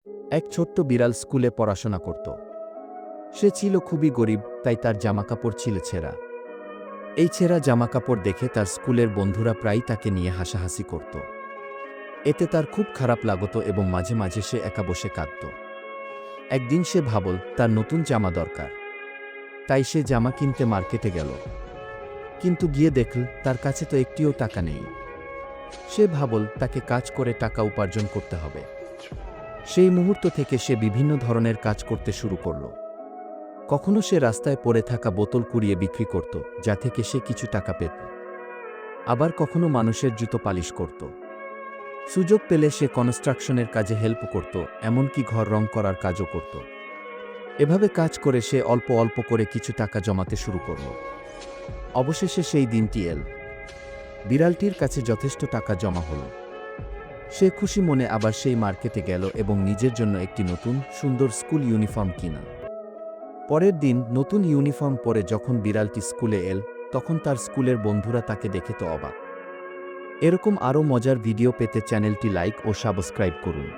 এক ছোট্ট বিড়াল স্কুলে পড়াশোনা করত। সে ছিল খুবই গরিব, তাই তার জামাকাপড় ছিল ছেঁড়া। এই ছেঁড়া জামাকাপড় দেখে তার স্কুলের বন্ধুরা প্রায়ই তাকে নিয়ে হাসাহাসি করত। এতে তার খুব খারাপ লাগত এবং মাঝে মাঝে সে একা বসে কাঁদত। একদিন সে ভাবল তার নতুন জামা দরকার। তাই সে জামা কিনতে মার্কেটে গেল। কিন্তু গিয়ে দেখল তার কাছে তো একটিও টাকা নেই। সে ভাবল তাকে কাজ করে টাকা উপার্জন করতে হবে। সেই মুহূর্ত থেকে সে বিভিন্ন ধরনের কাজ করতে শুরু করল। কখনো সে রাস্তায় পড়ে থাকা বোতল কুড়িয়ে বিক্রি করত, যা থেকে সে কিছু টাকা পেত। আবার কখনো মানুষের জুতো পালিশ করত। সুযোগ পেলে সে কনস্ট্রাকশনের কাজে হেল্প করত, এমনকি ঘর রং করার কাজও করত। এভাবে কাজ করে সে অল্প অল্প করে কিছু টাকা জমাতে শুরু করল। অবশেষে সেই দিনটি এল। বিড়ালটির কাছে যথেষ্ট টাকা জমা হল। সে খুশি মনে আবার সেই মার্কেটে গেল এবং নিজের জন্য একটি নতুন সুন্দর স্কুল ইউনিফর্ম কিনা। পরের দিন নতুন ইউনিফর্ম পরে যখন বিড়ালটি স্কুলে এল, তখন তার স্কুলের বন্ধুরা তাকে দেখে তো অবাক। এরকম আরও মজার ভিডিও পেতে চ্যানেলটি লাইক ও সাবস্ক্রাইব করুন।